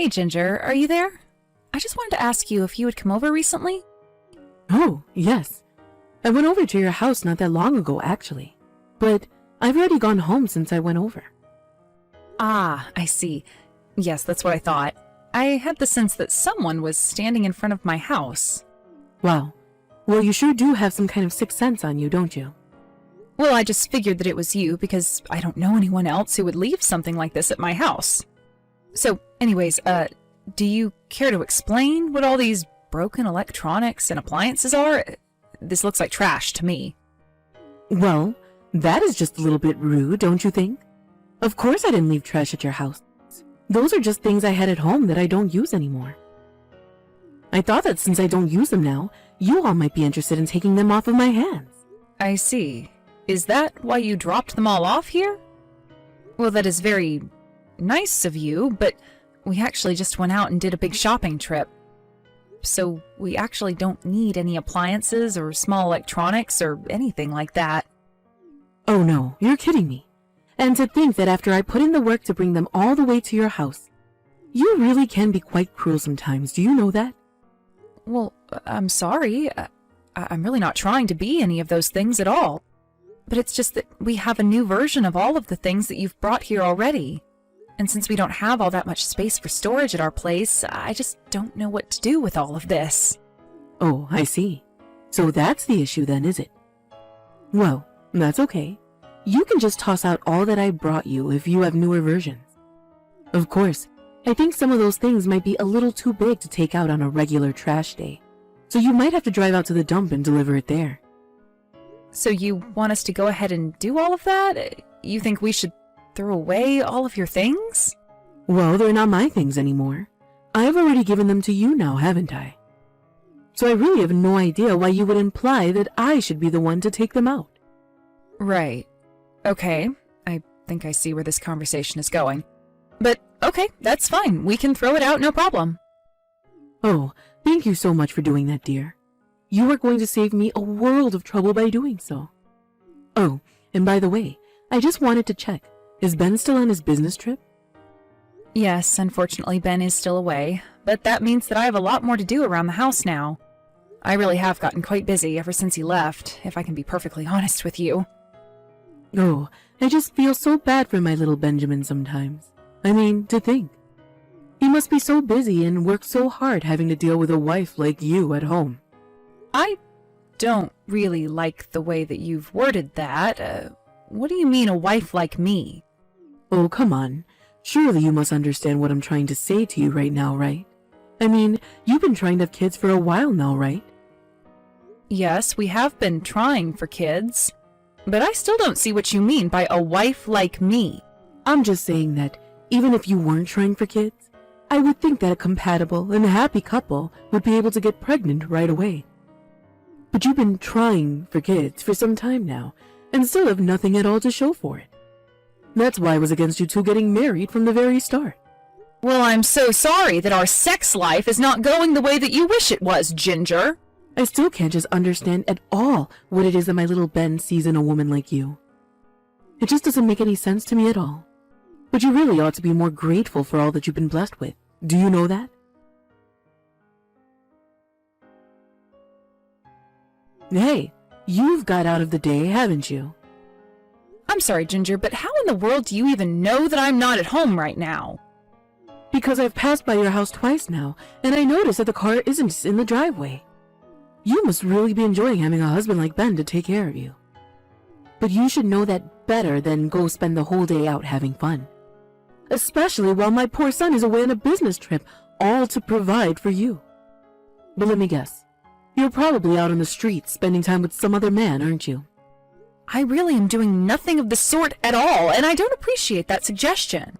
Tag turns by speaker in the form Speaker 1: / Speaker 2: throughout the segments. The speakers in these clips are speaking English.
Speaker 1: Hey Ginger, are you there? I just wanted to ask you if you had come over recently?
Speaker 2: Oh, yes. I went over to your house not that long ago, actually. But I've already gone home since I went over.
Speaker 1: Ah, I see. Yes, that's what I thought. I had the sense that someone was standing in front of my house.
Speaker 2: Wow. Well, you sure do have some kind of sixth sense on you, don't you?
Speaker 1: Well, I just figured that it was you because I don't know anyone else who would leave something like this at my house. So, anyways, do you care to explain what all these broken electronics and appliances are? This looks like trash to me.
Speaker 2: Well, that is just a little bit rude, don't you think? Of course I didn't leave trash at your house. Those are just things I had at home that I don't use anymore. I thought that since I don't use them now, you all might be interested in taking them off of my hands.
Speaker 1: I see. Is that why you dropped them all off here? Well, that is very nice of you, but we actually just went out and did a big shopping trip. So we actually don't need any appliances or small electronics or anything like that.
Speaker 2: Oh no, you're kidding me. And to think that after I put in the work to bring them all the way to your house, you really can be quite cruel sometimes, do you know that?
Speaker 1: Well, I'm sorry. I'm really not trying to be any of those things at all. But it's just that we have a new version of all of the things that you've brought here already. And since we don't have all that much space for storage at our place, I just don't know what to do with all of this.
Speaker 2: Oh, I see. So that's the issue then, is it? Well, that's okay. You can just toss out all that I brought you if you have newer versions. Of course, I think some of those things might be a little too big to take out on a regular trash day. So you might have to drive out to the dump and deliver it there.
Speaker 1: So you want us to go ahead and do all of that? You think we should throw away all of your things?
Speaker 2: Well, they're not my things anymore. I've already given them to you now, haven't I? So I really have no idea why you would imply that I should be the one to take them out.
Speaker 1: Right. Okay. I think I see where this conversation is going. But, okay, that's fine. We can throw it out, no problem.
Speaker 2: Oh, thank you so much for doing that, dear. You are going to save me a world of trouble by doing so. Oh, and by the way, I just wanted to check. Is Ben still on his business trip?
Speaker 1: Yes, unfortunately Ben is still away, but that means that I have a lot more to do around the house now. I really have gotten quite busy ever since he left, if I can be perfectly honest with you.
Speaker 2: Oh, I just feel so bad for my little Benjamin sometimes. I mean, to think. He must be so busy and work so hard having to deal with a wife like you at home.
Speaker 1: I don't really like the way that you've worded that. What do you mean, a wife like me?
Speaker 2: Oh, come on. Surely you must understand what I'm trying to say to you right now, right? I mean, you've been trying to have kids for a while now, right?
Speaker 1: Yes, we have been trying for kids. But I still don't see what you mean by a wife like me.
Speaker 2: I'm just saying that even if you weren't trying for kids, I would think that a compatible and happy couple would be able to get pregnant right away. But you've been trying for kids for some time now, and still have nothing at all to show for it. That's why I was against you two getting married from the very start.
Speaker 1: Well, I'm so sorry that our sex life is not going the way that you wish it was, Ginger.
Speaker 2: I still can't just understand at all what it is that my little Ben sees in a woman like you. It just doesn't make any sense to me at all. But you really ought to be more grateful for all that you've been blessed with. Do you know that? Hey, you've got out of the day, haven't you?
Speaker 1: I'm sorry, Ginger, but how in the world do you even know that I'm not at home right now?
Speaker 2: Because I've passed by your house twice now, and I noticed that the car isn't in the driveway. You must really be enjoying having a husband like Ben to take care of you. But you should know that better than go spend the whole day out having fun. Especially while my poor son is away on a business trip, all to provide for you. But let me guess. You're probably out on the streets spending time with some other man, aren't you?
Speaker 1: I really am doing nothing of the sort at all, and I don't appreciate that suggestion.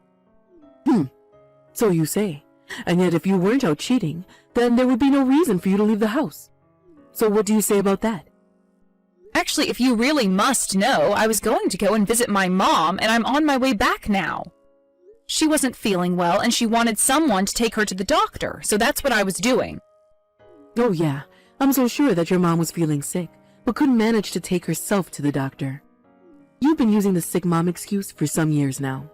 Speaker 2: So you say. And yet if you weren't out cheating, then there would be no reason for you to leave the house. So what do you say about that?
Speaker 1: Actually, if you really must know, I was going to go and visit my mom, and I'm on my way back now. She wasn't feeling well, and she wanted someone to take her to the doctor, so that's what I was doing.
Speaker 2: Oh yeah, I'm so sure that your mom was feeling sick, but couldn't manage to take herself to the doctor. You've been using the sick mom excuse for some years now.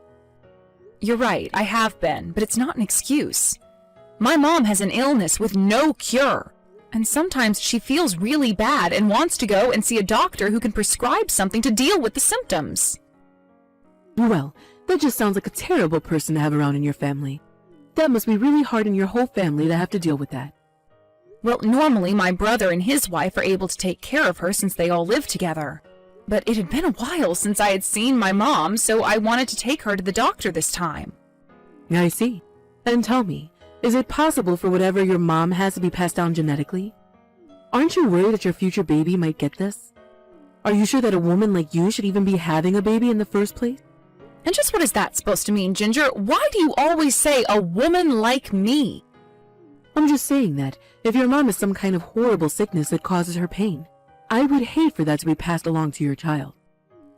Speaker 1: You're right, I have been, but it's not an excuse. My mom has an illness with no cure, and sometimes she feels really bad and wants to go and see a doctor who can prescribe something to deal with the symptoms.
Speaker 2: Well, that just sounds like a terrible person to have around in your family. That must be really hard on your whole family to have to deal with that.
Speaker 1: Well, normally my brother and his wife are able to take care of her since they all live together. But it had been a while since I had seen my mom, so I wanted to take her to the doctor this time.
Speaker 2: I see. And tell me, is it possible for whatever your mom has to be passed down genetically? Aren't you worried that your future baby might get this? Are you sure that a woman like you should even be having a baby in the first place?
Speaker 1: And just what is that supposed to mean, Ginger? Why do you always say a woman like me?
Speaker 2: I'm just saying that if your mom has some kind of horrible sickness that causes her pain, I would hate for that to be passed along to your child.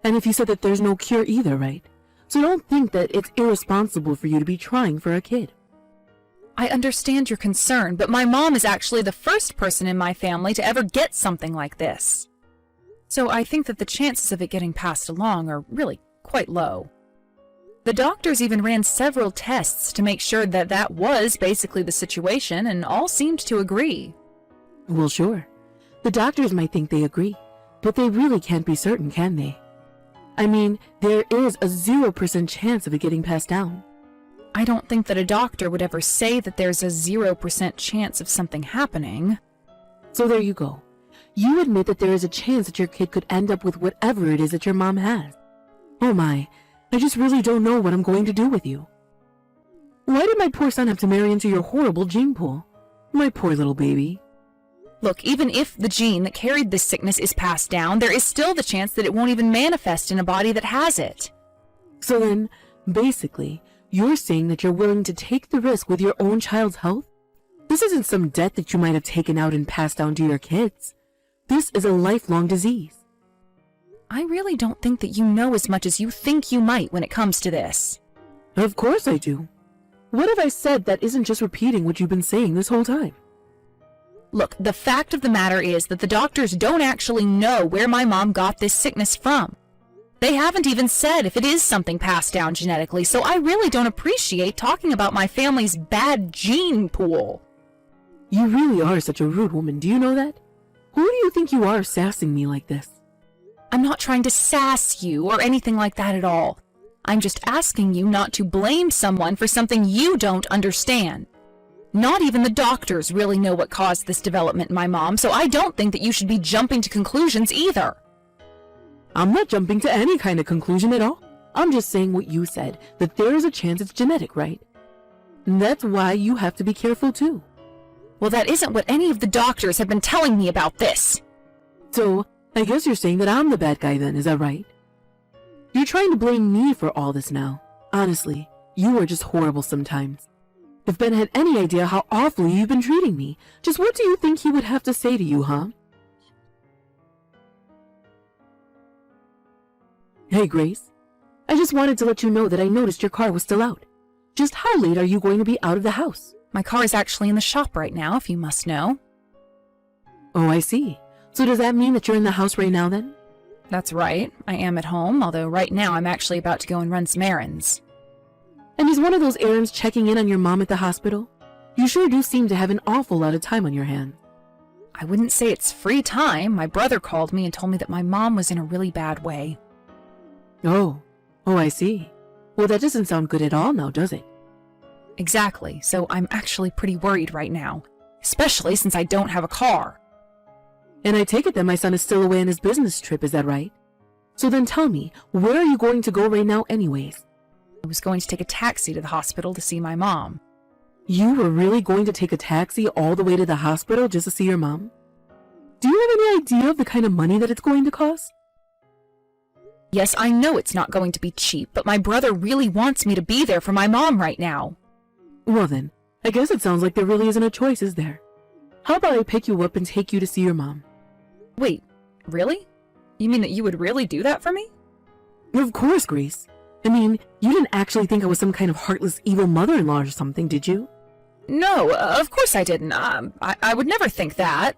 Speaker 2: And if you said that there's no cure either, right? So don't think that it's irresponsible for you to be trying for a kid.
Speaker 1: I understand your concern, but my mom is actually the first person in my family to ever get something like this. So I think that the chances of it getting passed along are really quite low. The doctors even ran several tests to make sure that that was basically the situation, and all seemed to agree.
Speaker 2: Well, sure. The doctors might think they agree, but they really can't be certain, can they? I mean, there is a 0% chance of it getting passed down.
Speaker 1: I don't think that a doctor would ever say that there's a 0% chance of something happening.
Speaker 2: So there you go. You admit that there is a chance that your kid could end up with whatever it is that your mom has. Oh my, I just really don't know what I'm going to do with you. Why did my poor son have to marry into your horrible gene pool? My poor little baby.
Speaker 1: Look, even if the gene that carried this sickness is passed down, there is still the chance that it won't even manifest in a body that has it.
Speaker 2: So then, basically, you're saying that you're willing to take the risk with your own child's health? This isn't some debt that you might have taken out and passed down to your kids. This is a lifelong disease.
Speaker 1: I really don't think that you know as much as you think you might when it comes to this.
Speaker 2: Of course I do. What have I said that isn't just repeating what you've been saying this whole time?
Speaker 1: Look, the fact of the matter is that the doctors don't actually know where my mom got this sickness from. They haven't even said if it is something passed down genetically, so I really don't appreciate talking about my family's bad gene pool.
Speaker 2: You really are such a rude woman, do you know that? Who do you think you are sassing me like this?
Speaker 1: I'm not trying to sass you or anything like that at all. I'm just asking you not to blame someone for something you don't understand. Not even the doctors really know what caused this development in my mom, so I don't think that you should be jumping to conclusions either.
Speaker 2: I'm not jumping to any kind of conclusion at all. I'm just saying what you said, that there is a chance it's genetic, right? And that's why you have to be careful too.
Speaker 1: Well, that isn't what any of the doctors have been telling me about this.
Speaker 2: So, I guess you're saying that I'm the bad guy then, is that right? You're trying to blame me for all this now. Honestly, you are just horrible sometimes. If Ben had any idea how awfully you've been treating me, just what do you think he would have to say to you, huh? Hey, Grace. I just wanted to let you know that I noticed your car was still out. Just how late are you going to be out of the house?
Speaker 1: My car is actually in the shop right now, if you must know.
Speaker 2: Oh, I see. So does that mean that you're in the house right now then?
Speaker 1: That's right. I am at home, although right now I'm actually about to go and run some errands.
Speaker 2: And is one of those errands checking in on your mom at the hospital? You sure do seem to have an awful lot of time on your hands.
Speaker 1: I wouldn't say it's free time. My brother called me and told me that my mom was in a really bad way.
Speaker 2: Oh, I see. Well, that doesn't sound good at all now, does it?
Speaker 1: Exactly, so I'm actually pretty worried right now, especially since I don't have a car.
Speaker 2: And I take it that my son is still away on his business trip, is that right? So then tell me, where are you going to go right now anyways?
Speaker 1: I was going to take a taxi to the hospital to see my mom.
Speaker 2: You were really going to take a taxi all the way to the hospital just to see your mom? Do you have any idea of the kind of money that it's going to cost?
Speaker 1: Yes, I know it's not going to be cheap, but my brother really wants me to be there for my mom right now.
Speaker 2: Well then, I guess it sounds like there really isn't a choice, is there? How about I pick you up and take you to see your mom?
Speaker 1: Wait, really? You mean that you would really do that for me?
Speaker 2: Of course, Grace. I mean, you didn't actually think I was some kind of heartless evil mother-in-law or something, did you?
Speaker 1: No, of course I didn't. I would never think that.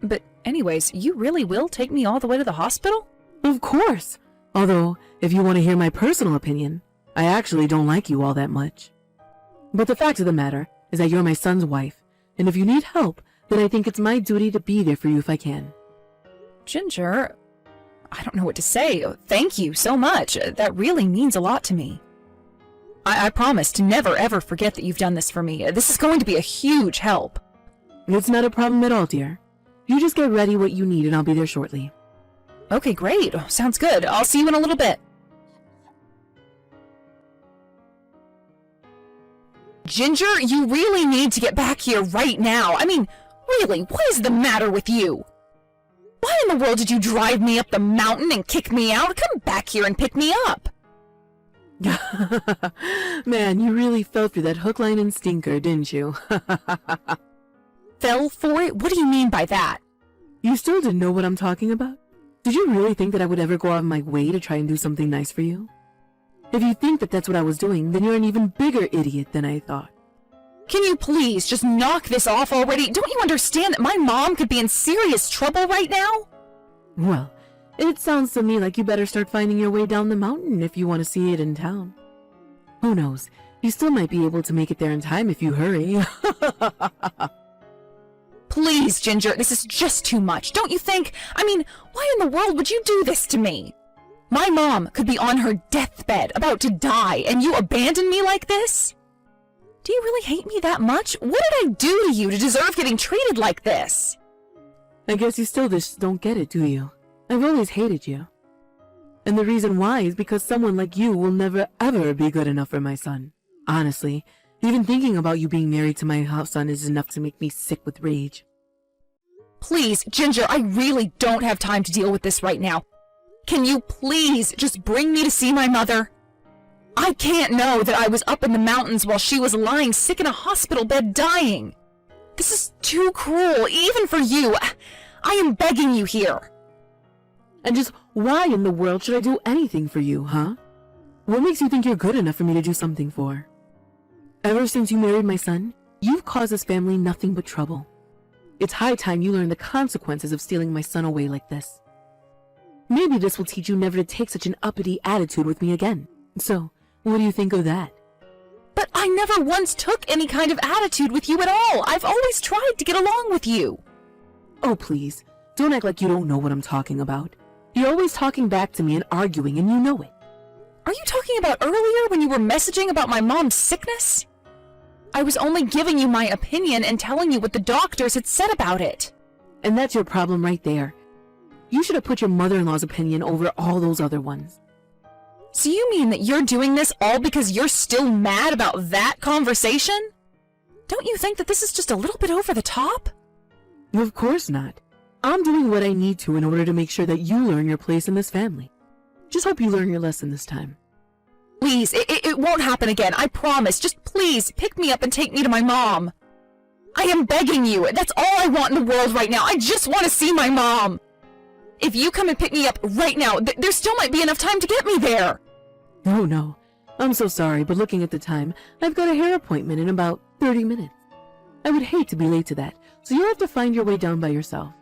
Speaker 1: But anyways, you really will take me all the way to the hospital?
Speaker 2: Of course. Although, if you want to hear my personal opinion, I actually don't like you all that much. But the fact of the matter is that you're my son's wife, and if you need help, then I think it's my duty to be there for you if I can.
Speaker 1: Ginger, I don't know what to say. Thank you so much. That really means a lot to me. I promise to never ever forget that you've done this for me. This is going to be a huge help.
Speaker 2: It's not a problem at all, dear. You just get ready what you need and I'll be there shortly.
Speaker 1: Okay, great. Sounds good. I'll see you in a little bit. Ginger, you really need to get back here right now. I mean, really, what is the matter with you? Why in the world did you drive me up the mountain and kick me out? Come back here and pick me up.
Speaker 2: Man, you really fell for that hook, line, and stinker, didn't you?
Speaker 1: Fell for it? What do you mean by that?
Speaker 2: You still didn't know what I'm talking about? Did you really think that I would ever go out of my way to try and do something nice for you? If you think that that's what I was doing, then you're an even bigger idiot than I thought.
Speaker 1: Can you please just knock this off already? Don't you understand that my mom could be in serious trouble right now?
Speaker 2: Well, it sounds to me like you better start finding your way down the mountain if you want to see it in town. Who knows? You still might be able to make it there in time if you hurry.
Speaker 1: Please, Ginger, this is just too much, don't you think? I mean, why in the world would you do this to me? My mom could be on her deathbed, about to die, and you abandon me like this? Do you really hate me that much? What did I do to you to deserve getting treated like this?
Speaker 2: I guess you still just don't get it, do you? I've always hated you. And the reason why is because someone like you will never ever be good enough for my son. Honestly, even thinking about you being married to my son is enough to make me sick with rage.
Speaker 1: Please, Ginger, I really don't have time to deal with this right now. Can you please just bring me to see my mother? I can't know that I was up in the mountains while she was lying sick in a hospital bed dying. This is too cruel, even for you. I am begging you here.
Speaker 2: And just why in the world should I do anything for you, huh? What makes you think you're good enough for me to do something for? Ever since you married my son, you've caused this family nothing but trouble. It's high time you learn the consequences of stealing my son away like this. Maybe this will teach you never to take such an uppity attitude with me again. So, what do you think of that?
Speaker 1: But I never once took any kind of attitude with you at all. I've always tried to get along with you.
Speaker 2: Oh, please, don't act like you don't know what I'm talking about. You're always talking back to me and arguing, and you know it.
Speaker 1: Are you talking about earlier when you were messaging about my mom's sickness? I was only giving you my opinion and telling you what the doctors had said about it.
Speaker 2: And that's your problem right there. You should have put your mother-in-law's opinion over all those other ones.
Speaker 1: So you mean that you're doing this all because you're still mad about that conversation? Don't you think that this is just a little bit over the top?
Speaker 2: Of course not. I'm doing what I need to in order to make sure that you learn your place in this family. Just hope you learn your lesson this time.
Speaker 1: Please, it won't happen again, I promise. Just please, pick me up and take me to my mom. I am begging you. That's all I want in the world right now. I just want to see my mom. If you come and pick me up right now, there still might be enough time to get me there.
Speaker 2: Oh no, I'm so sorry, but looking at the time, I've got a hair appointment in about 30 minutes. I would hate to be late to that, so you'll have to find your way down by yourself.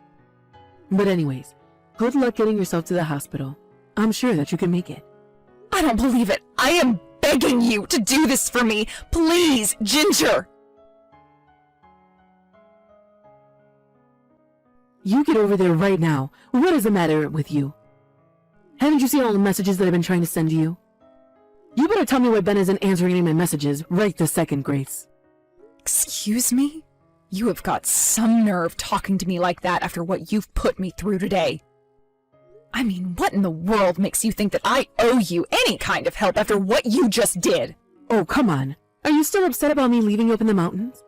Speaker 2: But anyways, good luck getting yourself to the hospital. I'm sure that you can make it.
Speaker 1: I don't believe it. I am begging you to do this for me. Please, Ginger.
Speaker 2: You get over there right now. What is the matter with you? Haven't you seen all the messages that I've been trying to send to you? You better tell me why Ben isn't answering any of my messages right this second, Grace.
Speaker 1: Excuse me? You have got some nerve talking to me like that after what you've put me through today. I mean, what in the world makes you think that I owe you any kind of help after what you just did?
Speaker 2: Oh, come on. Are you still upset about me leaving you up in the mountains?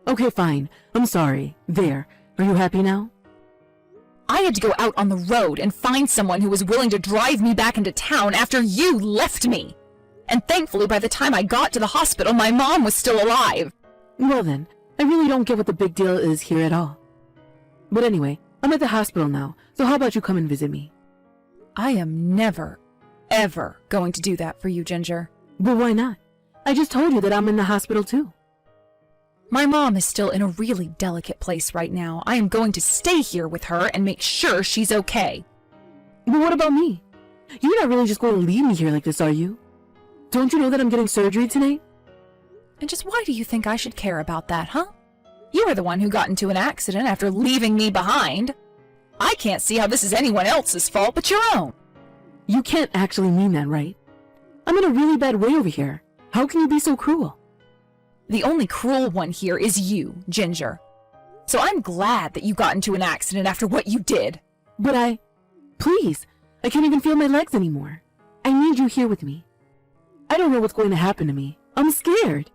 Speaker 2: Okay, fine. I'm sorry. There. Are you happy now?
Speaker 1: I had to go out on the road and find someone who was willing to drive me back into town after you left me. And thankfully, by the time I got to the hospital, my mom was still alive.
Speaker 2: Well then, I really don't get what the big deal is here at all. But anyway, I'm at the hospital now, so how about you come and visit me?
Speaker 1: I am never, ever going to do that for you, Ginger.
Speaker 2: But why not? I just told you that I'm in the hospital too.
Speaker 1: My mom is still in a really delicate place right now. I am going to stay here with her and make sure she's okay.
Speaker 2: But what about me? You're not really just going to leave me here like this, are you? Don't you know that I'm getting surgery tonight?
Speaker 1: And just why do you think I should care about that, huh? You were the one who got into an accident after leaving me behind. I can't see how this is anyone else's fault but your own.
Speaker 2: You can't actually mean that, right? I'm in a really bad way over here. How can you be so cruel?
Speaker 1: The only cruel one here is you, Ginger. So I'm glad that you got into an accident after what you did.
Speaker 2: But Please, I can't even feel my legs anymore. I need you here with me. I don't know what's going to happen to me. I'm scared.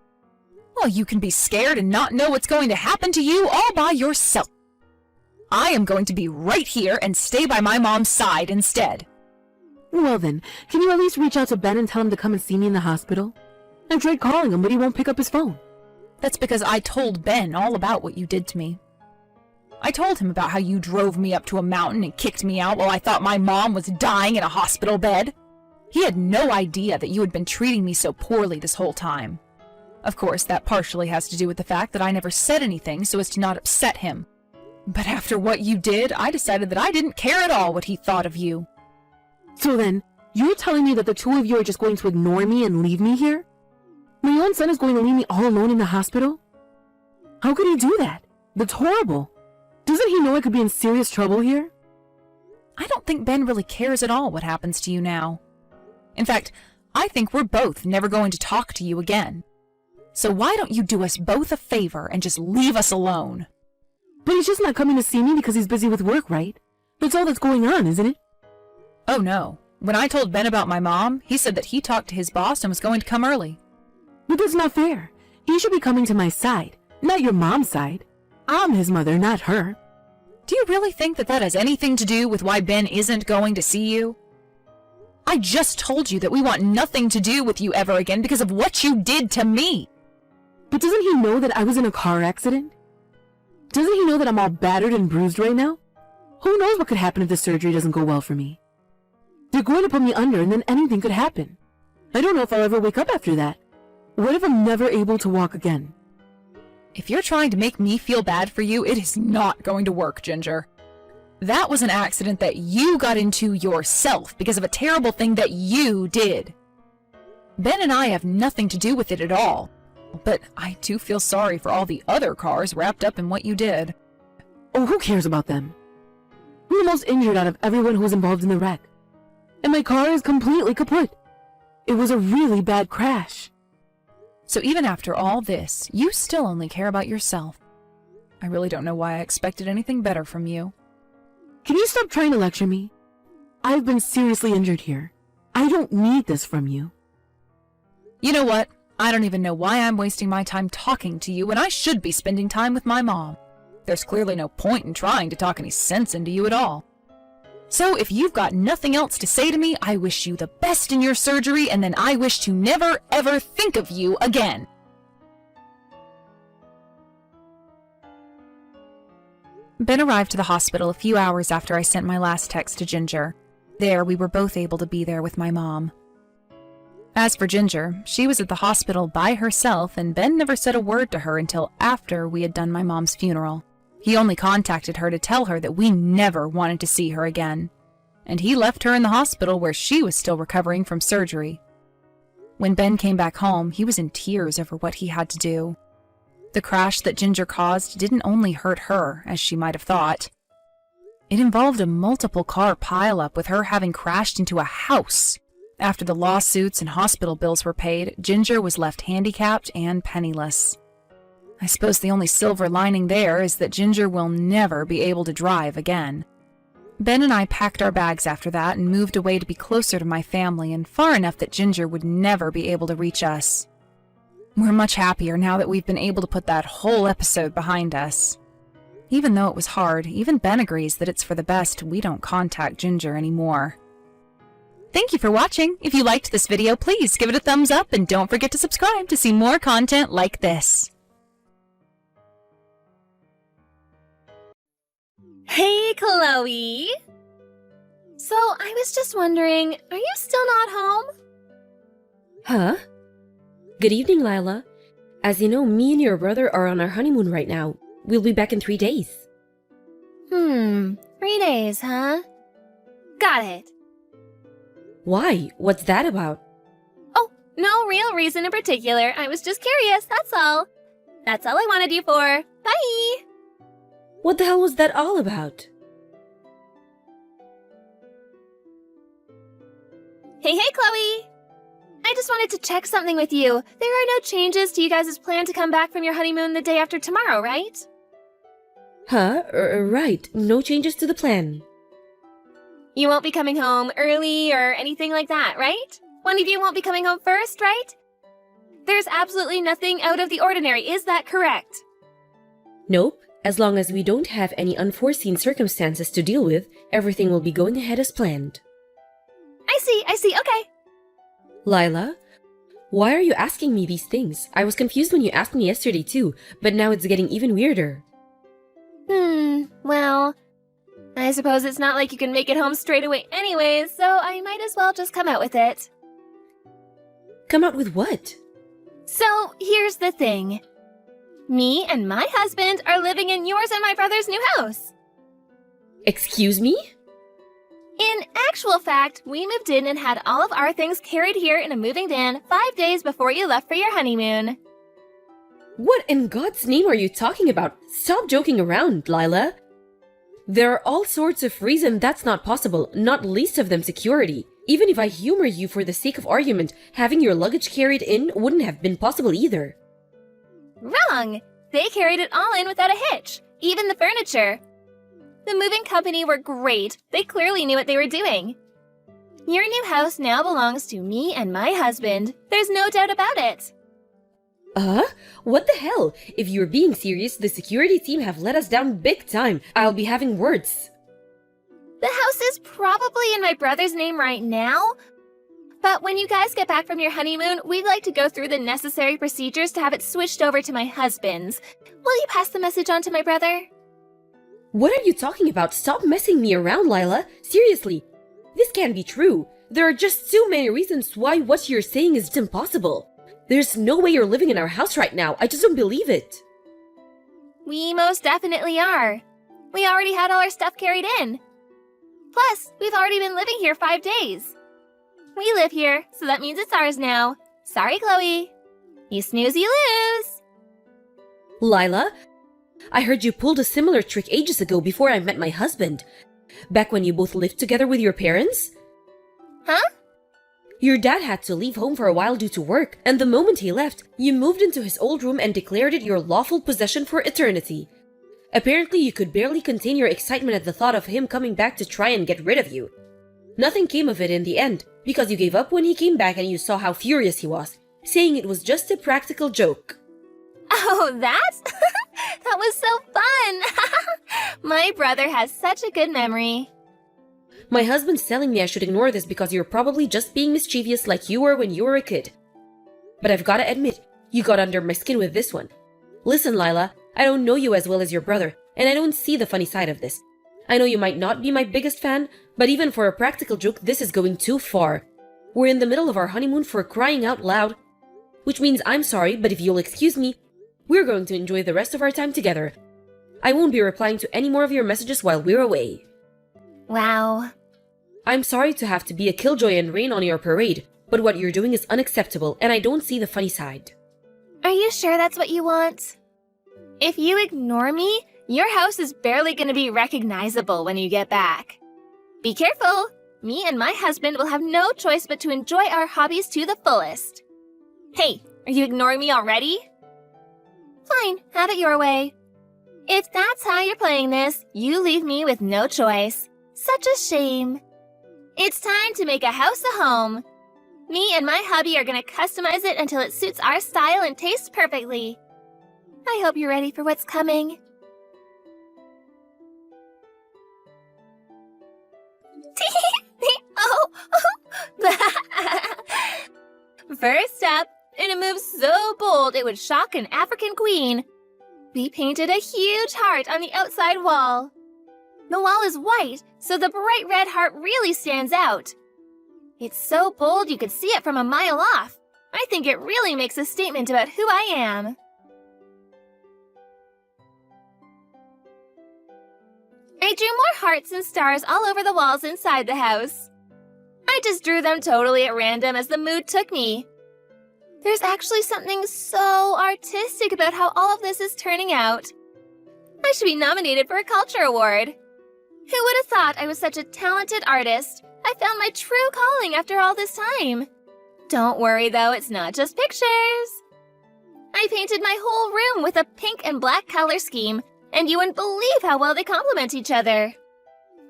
Speaker 1: Well, you can be scared and not know what's going to happen to you all by yourself. I am going to be right here and stay by my mom's side instead.
Speaker 2: Well then, can you at least reach out to Ben and tell him to come and see me in the hospital? I've tried calling him, but he won't pick up his phone.
Speaker 1: That's because I told Ben all about what you did to me. I told him about how you drove me up to a mountain and kicked me out while I thought my mom was dying in a hospital bed. He had no idea that you had been treating me so poorly this whole time. Of course, that partially has to do with the fact that I never said anything so as to not upset him. But after what you did, I decided that I didn't care at all what he thought of you.
Speaker 2: So then, you're telling me that the two of you are just going to ignore me and leave me here? My own son is going to leave me all alone in the hospital? How could he do that? That's horrible. Doesn't he know I could be in serious trouble here?
Speaker 1: I don't think Ben really cares at all what happens to you now. In fact, I think we're both never going to talk to you again. So why don't you do us both a favor and just leave us alone?
Speaker 2: But he's just not coming to see me because he's busy with work, right? That's all that's going on, isn't it?
Speaker 1: Oh no. When I told Ben about my mom, he said that he talked to his boss and was going to come early.
Speaker 2: But that's not fair. He should be coming to my side, not your mom's side. I'm his mother, not her.
Speaker 1: Do you really think that that has anything to do with why Ben isn't going to see you? I just told you that we want nothing to do with you ever again because of what you did to me.
Speaker 2: But doesn't he know that I was in a car accident? Doesn't he know that I'm all battered and bruised right now? Who knows what could happen if the surgery doesn't go well for me? They're going to put me under and then anything could happen. I don't know if I'll ever wake up after that. What if I'm never able to walk again?
Speaker 1: If you're trying to make me feel bad for you, it is not going to work, Ginger. That was an accident that you got into yourself because of a terrible thing that you did. Ben and I have nothing to do with it at all. But I do feel sorry for all the other cars wrapped up in what you did.
Speaker 2: Oh, who cares about them? I'm the most injured out of everyone who was involved in the wreck. And my car is completely kaput. It was a really bad crash.
Speaker 1: So even after all this, you still only care about yourself. I really don't know why I expected anything better from you.
Speaker 2: Can you stop trying to lecture me? I've been seriously injured here. I don't need this from you.
Speaker 1: You know what? I don't even know why I'm wasting my time talking to you when I should be spending time with my mom. There's clearly no point in trying to talk any sense into you at all. So if you've got nothing else to say to me, I wish you the best in your surgery, and then I wish to never ever think of you again. Ben arrived to the hospital a few hours after I sent my last text to Ginger. There, we were both able to be there with my mom. As for Ginger, she was at the hospital by herself, and Ben never said a word to her until after we had done my mom's funeral. He only contacted her to tell her that we never wanted to see her again, and he left her in the hospital where she was still recovering from surgery. When Ben came back home, he was in tears over what he had to do. The crash that Ginger caused didn't only hurt her, as she might have thought. It involved a multiple-car pileup with her having crashed into a house. After the lawsuits and hospital bills were paid, Ginger was left handicapped and penniless. I suppose the only silver lining there is that Ginger will never be able to drive again. Ben and I packed our bags after that and moved away to be closer to my family and far enough that Ginger would never be able to reach us. We're much happier now that we've been able to put that whole episode behind us. Even though it was hard, even Ben agrees that it's for the best we don't contact Ginger anymore. Thank you for watching. If you liked this video, please give it a thumbs up and don't forget to subscribe to see more content like this.
Speaker 3: Hey, Chloe! So, I was just wondering, are you still not home?
Speaker 4: Huh? Good evening, Lila. As you know, me and your brother are on our honeymoon right now. We'll be back in 3 days.
Speaker 3: 3 days, huh? Got it.
Speaker 4: Why? What's that about?
Speaker 3: Oh, No real reason in particular. I was just curious, that's all. That's all I wanted you for. Bye!
Speaker 4: What the hell was that all about?
Speaker 3: Hey, Chloe! I just wanted to check something with you. There are no changes to you guys' plan to come back from your honeymoon the day after tomorrow, right?
Speaker 4: Huh? Right. No changes to the plan.
Speaker 3: You won't be coming home early or anything like that, right? One of you won't be coming home first, right? There's absolutely nothing out of the ordinary, is that correct?
Speaker 4: Nope. As long as we don't have any unforeseen circumstances to deal with, everything will be going ahead as planned.
Speaker 3: I see, okay.
Speaker 4: Lila, why are you asking me these things? I was confused when you asked me yesterday too, but now it's getting even weirder.
Speaker 3: Well, I suppose it's not like you can make it home straight away anyways, so I might as well just come out with it.
Speaker 4: Come out with what?
Speaker 3: So, here's the thing. Me and my husband are living in yours and my brother's new house.
Speaker 4: Excuse me?
Speaker 3: In actual fact, we moved in and had all of our things carried here in a moving van 5 days before you left for your honeymoon.
Speaker 4: What in God's name are you talking about? Stop joking around, Lila. There are all sorts of reasons that's not possible, not least of them security. Even if I humor you for the sake of argument, having your luggage carried in wouldn't have been possible either.
Speaker 3: Wrong! They carried it all in without a hitch, even the furniture. The moving company were great. They clearly knew what they were doing. Your new house now belongs to me and my husband. There's no doubt about it.
Speaker 4: What the hell? If you're being serious, the security team have let us down big time. I'll be having words.
Speaker 3: The house is probably in my brother's name right now, but when you guys get back from your honeymoon, we'd like to go through the necessary procedures to have it switched over to my husband's. Will you pass the message on to my brother?
Speaker 4: What are you talking about? Stop messing me around, Lila. Seriously, this can't be true. There are just too many reasons why what you're saying is impossible. There's no way you're living in our house right now. I just don't believe it.
Speaker 3: We most definitely are. We already had all our stuff carried in. Plus, we've already been living here 5 days. We live here, so that means it's ours now. Sorry, Chloe. You snooze, you lose.
Speaker 4: Lila, I heard you pulled a similar trick ages ago before I met my husband. Back when you both lived together with your parents.
Speaker 3: Huh?
Speaker 4: Your dad had to leave home for a while due to work, and the moment he left, you moved into his old room and declared it your lawful possession for eternity. Apparently, you could barely contain your excitement at the thought of him coming back to try and get rid of you. Nothing came of it in the end, because you gave up when he came back and you saw how furious he was, saying it was just a practical joke.
Speaker 3: Oh, that? That was so fun! My brother has such a good memory.
Speaker 4: My husband's telling me I should ignore this because you're probably just being mischievous like you were when you were a kid. But I've gotta admit, you got under my skin with this one. Listen, Lila, I don't know you as well as your brother, and I don't see the funny side of this. I know you might not be my biggest fan, but even for a practical joke, this is going too far. We're in the middle of our honeymoon for crying out loud. Which means I'm sorry, but if you'll excuse me, we're going to enjoy the rest of our time together. I won't be replying to any more of your messages while we're away.
Speaker 3: Wow.
Speaker 4: I'm sorry to have to be a killjoy and rain on your parade, but what you're doing is unacceptable, and I don't see the funny side.
Speaker 3: Are you sure that's what you want? If you ignore me, your house is barely going to be recognizable when you get back. Be careful! Me and my husband will have no choice but to enjoy our hobbies to the fullest. Hey, are you ignoring me already? Fine, have it your way. If that's how you're playing this, you leave me with no choice. Such a shame. It's time to make a house a home. Me and my hubby are going to customize it until it suits our style and tastes perfectly. I hope you're ready for what's coming. First up, in a move so bold it would shock an African queen, we painted a huge heart on the outside wall. The wall is white, so the bright red heart really stands out. It's so bold you could see it from a mile off. I think it really makes a statement about who I am. I drew more hearts and stars all over the walls inside the house. I just drew them totally at random as the mood took me. There's actually something so artistic about how all of this is turning out. I should be nominated for a culture award. Who would have thought I was such a talented artist? I found my true calling after all this time. Don't worry though, it's not just pictures. I painted my whole room with a pink and black color scheme, and you wouldn't believe how well they complement each other.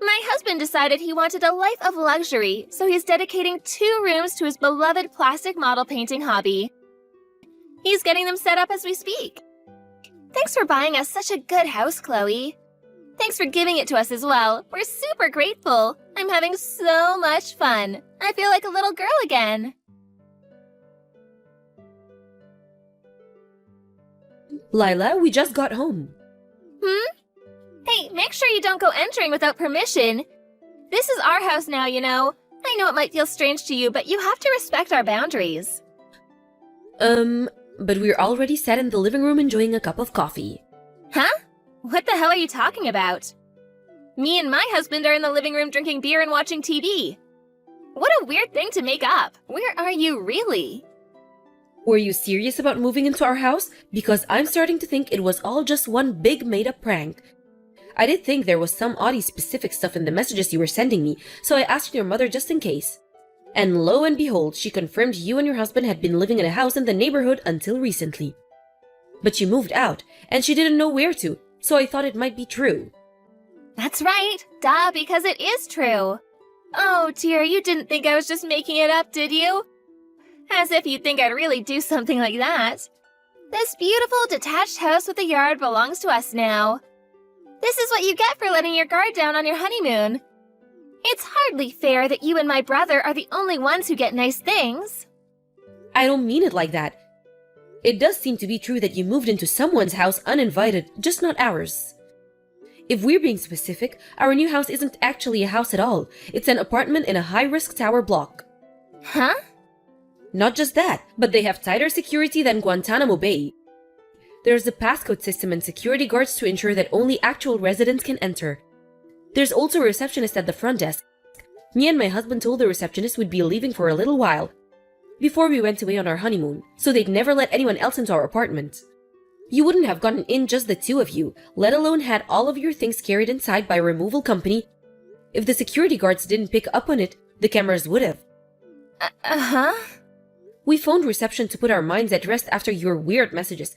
Speaker 3: My husband decided he wanted a life of luxury, so he's dedicating 2 rooms to his beloved plastic model painting hobby. He's getting them set up as we speak. Thanks for buying us such a good house, Chloe. Thanks for giving it to us as well. We're super grateful. I'm having so much fun. I feel like a little girl again.
Speaker 4: Lila, we just got home.
Speaker 3: Hey, make sure you don't go entering without permission. This is our house now, you know. I know it might feel strange to you, but you have to respect our boundaries.
Speaker 4: But we're already sat in the living room enjoying a cup of coffee.
Speaker 3: Huh? What the hell are you talking about? Me and my husband are in the living room drinking beer and watching TV. What a weird thing to make up. Where are you really?
Speaker 4: Were you serious about moving into our house? Because I'm starting to think it was all just one big made-up prank. I did think there was some oddly specific stuff in the messages you were sending me, so I asked your mother just in case. And lo and behold, she confirmed you and your husband had been living in a house in the neighborhood until recently. But you moved out, and she didn't know where to, so I thought it might be true.
Speaker 3: That's right. Duh, because it is true. Oh dear, you didn't think I was just making it up, did you? As if you'd think I'd really do something like that. This beautiful detached house with a yard belongs to us now. This is what you get for letting your guard down on your honeymoon. It's hardly fair that you and my brother are the only ones who get nice things.
Speaker 4: I don't mean it like that. It does seem to be true that you moved into someone's house uninvited, just not ours. If we're being specific, our new house isn't actually a house at all. It's an apartment in a high-risk tower block.
Speaker 3: Huh?
Speaker 4: Not just that, but they have tighter security than Guantanamo Bay. There's a passcode system and security guards to ensure that only actual residents can enter. There's also a receptionist at the front desk. Me and my husband told the receptionist we'd be leaving for a little while before we went away on our honeymoon, so they'd never let anyone else into our apartment. You wouldn't have gotten in just the 2 of you, let alone had all of your things carried inside by a removal company. If the security guards didn't pick up on it, the cameras would have.
Speaker 3: Uh-huh.
Speaker 4: We phoned reception to put our minds at rest after your weird messages.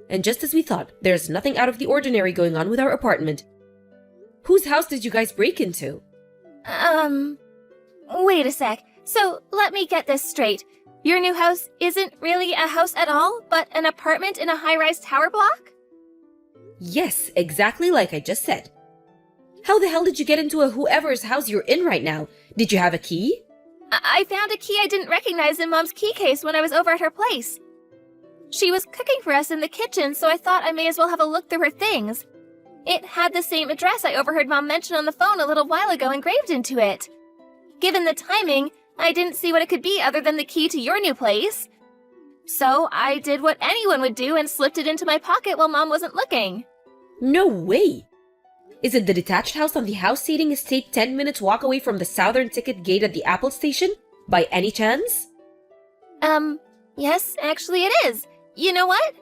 Speaker 4: And just as we thought, there's nothing out of the ordinary going on with our apartment. Whose house did you guys break into?
Speaker 3: Wait a sec. So, let me get this straight. Your new house isn't really a house at all, but an apartment in a high-rise tower block?
Speaker 4: Yes, exactly like I just said. How the hell did you get into a whoever's house you're in right now? Did you have a key?
Speaker 3: I found a key I didn't recognize in Mom's key case when I was over at her place. She was cooking for us in the kitchen, so I thought I may as well have a look through her things. It had the same address I overheard Mom mention on the phone a little while ago engraved into it. Given the timing, I didn't see what it could be other than the key to your new place. So I did what anyone would do and slipped it into my pocket while Mom wasn't looking.
Speaker 4: No way! Is it the detached house on the house seating estate 10 minutes walk away from the southern ticket gate at the Apple station? By any chance?
Speaker 3: Yes, actually it is. You know what?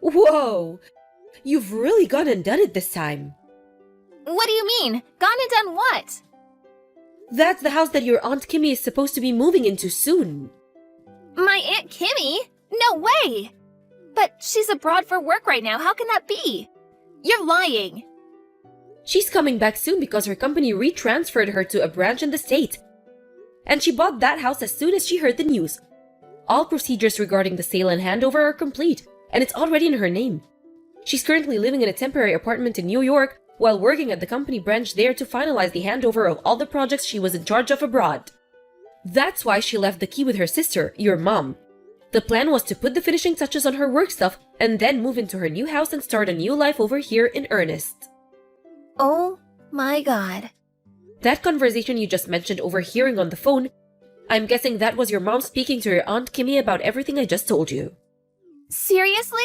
Speaker 4: Whoa! You've really gone and done it this time.
Speaker 3: What do you mean? Gone and done what?
Speaker 4: That's the house that your Aunt Kimmy is supposed to be moving into soon.
Speaker 3: My Aunt Kimmy? No way! But she's abroad for work right now. How can that be? You're lying.
Speaker 4: She's coming back soon because her company retransferred her to a branch in the state. And she bought that house as soon as she heard the news. All procedures regarding the sale and handover are complete, and it's already in her name. She's currently living in a temporary apartment in New York while working at the company branch there to finalize the handover of all the projects she was in charge of abroad. That's why she left the key with her sister, your mom. The plan was to put the finishing touches on her work stuff and then move into her new house and start a new life over here in earnest.
Speaker 3: Oh my god.
Speaker 4: That conversation you just mentioned overhearing on the phone, I'm guessing that was your mom speaking to your Aunt Kimmy about everything I just told you.
Speaker 3: Seriously?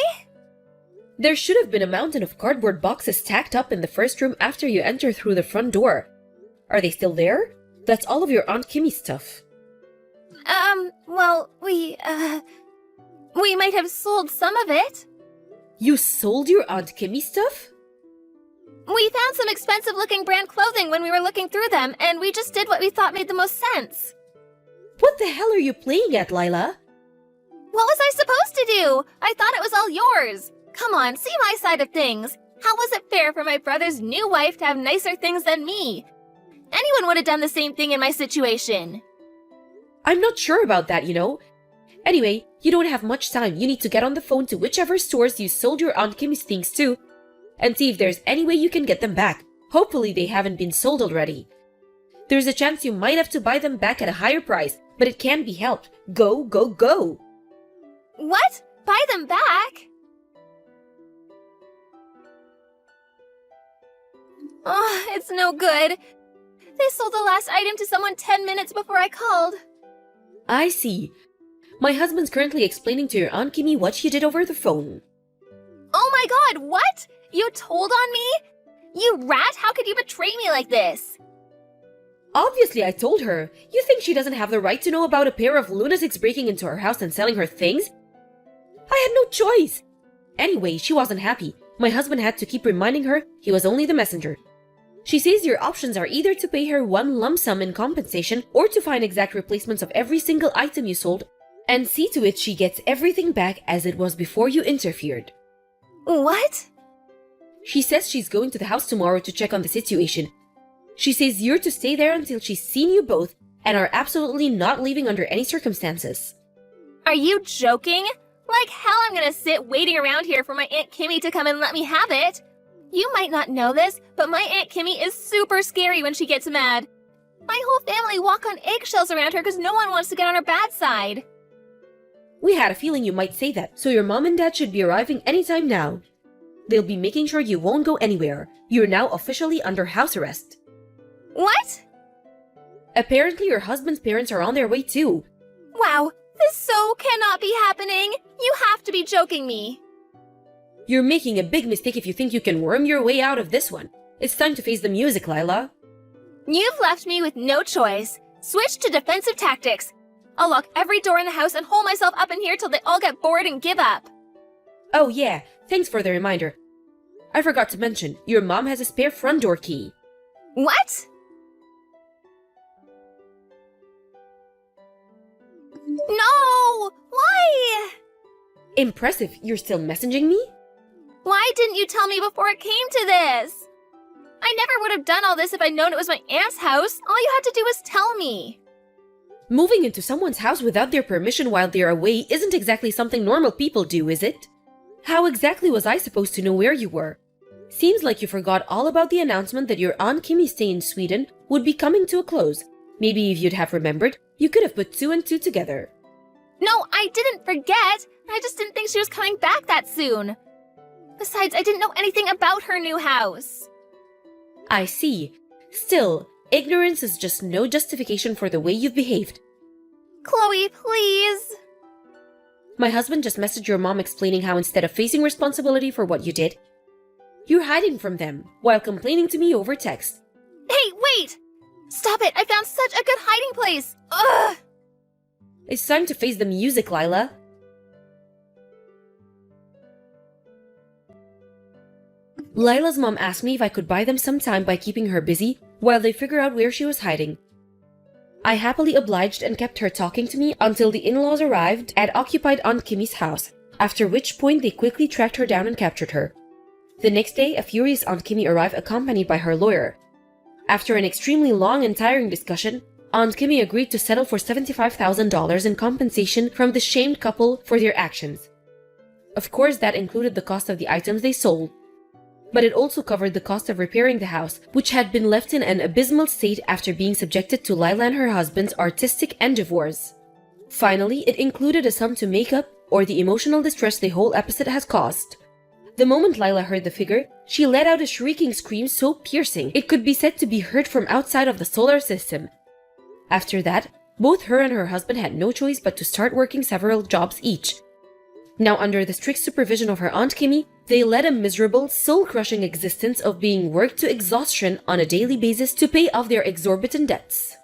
Speaker 4: There should have been a mountain of cardboard boxes stacked up in the first room after you enter through the front door. Are they still there? That's all of your Aunt Kimmy's stuff.
Speaker 3: Well, we might have sold some of it.
Speaker 4: You sold your Aunt Kimmy stuff?
Speaker 3: We found some expensive-looking brand clothing when we were looking through them, and we just did what we thought made the most sense.
Speaker 4: What the hell are you playing at, Lila?
Speaker 3: What was I supposed to do? I thought it was all yours. Come on, see my side of things. How was it fair for my brother's new wife to have nicer things than me? Anyone would have done the same thing in my situation.
Speaker 4: I'm not sure about that, you know. Anyway, you don't have much time. You need to get on the phone to whichever stores you sold your Aunt Kimmy's things to and see if there's any way you can get them back. Hopefully they haven't been sold already. There's a chance you might have to buy them back at a higher price, but it can't be helped. Go, go, go!
Speaker 3: What? Buy them back? Oh, it's no good. They sold the last item to someone 10 minutes before I called.
Speaker 4: I see. My husband's currently explaining to your Aunt Kimmy what you did over the phone.
Speaker 3: Oh my god, what? You told on me? You rat, how could you betray me like this?
Speaker 4: Obviously, I told her. You think she doesn't have the right to know about a pair of lunatics breaking into her house and selling her things? I had no choice. Anyway, she wasn't happy. My husband had to keep reminding her he was only the messenger. She says your options are either to pay her one lump sum in compensation or to find exact replacements of every single item you sold and see to it she gets everything back as it was before you interfered.
Speaker 3: What?
Speaker 4: She says she's going to the house tomorrow to check on the situation. She says you're to stay there until she's seen you both and are absolutely not leaving under any circumstances.
Speaker 3: Are you joking? Like hell I'm gonna sit waiting around here for my Aunt Kimmy to come and let me have it. You might not know this, but my Aunt Kimmy is super scary when she gets mad. My whole family walk on eggshells around her because no one wants to get on her bad side.
Speaker 4: We had a feeling you might say that, so your mom and dad should be arriving anytime now. They'll be making sure you won't go anywhere. You're now officially under house arrest.
Speaker 3: What?
Speaker 4: Apparently your husband's parents are on their way too.
Speaker 3: Wow, this so cannot be happening. You have to be joking me.
Speaker 4: You're making a big mistake if you think you can worm your way out of this one. It's time to face the music, Lila.
Speaker 3: You've left me with no choice. Switch to defensive tactics. I'll lock every door in the house and hole myself up in here till they all get bored and give up.
Speaker 4: Oh yeah, thanks for the reminder. I forgot to mention, your mom has a spare front door key.
Speaker 3: What? No! Why?
Speaker 4: Impressive, you're still messaging me?
Speaker 3: Why didn't you tell me before it came to this? I never would have done all this if I'd known it was my aunt's house. All you had to do was tell me.
Speaker 4: Moving into someone's house without their permission while they're away isn't exactly something normal people do, is it? How exactly was I supposed to know where you were? Seems like you forgot all about the announcement that your Aunt Kimmy's stay in Sweden would be coming to a close. Maybe if you'd have remembered, you could have put two and two together.
Speaker 3: No, I didn't forget. I just didn't think she was coming back that soon. Besides, I didn't know anything about her new house.
Speaker 4: I see. Still, ignorance is just no justification for the way you've behaved.
Speaker 3: Chloe, please.
Speaker 4: My husband just messaged your mom explaining how instead of facing responsibility for what you did, you're hiding from them while complaining to me over text.
Speaker 3: Hey, wait! Stop it! I found such a good hiding place! Ugh!
Speaker 4: It's time to face the music, Lila. Lila's mom asked me if I could buy them some time by keeping her busy while they figure out where she was hiding. I happily obliged and kept her talking to me until the in-laws arrived at occupied Aunt Kimmy's house, after which point they quickly tracked her down and captured her. The next day, a furious Aunt Kimmy arrived accompanied by her lawyer. After an extremely long and tiring discussion, Aunt Kimmy agreed to settle for $75,000 in compensation from the shamed couple for their actions. Of course, that included the cost of the items they sold, but it also covered the cost of repairing the house, which had been left in an abysmal state after being subjected to Lila and her husband's artistic endeavors. Finally, it included a sum to make up or the emotional distress the whole episode has caused. The moment Lila heard the figure, she let out a shrieking scream so piercing it could be said to be heard from outside of the solar system. After that, both her and her husband had no choice but to start working several jobs each. Now, under the strict supervision of her Aunt Kimmy, they led a miserable, soul-crushing existence of being worked to exhaustion on a daily basis to pay off their exorbitant debts.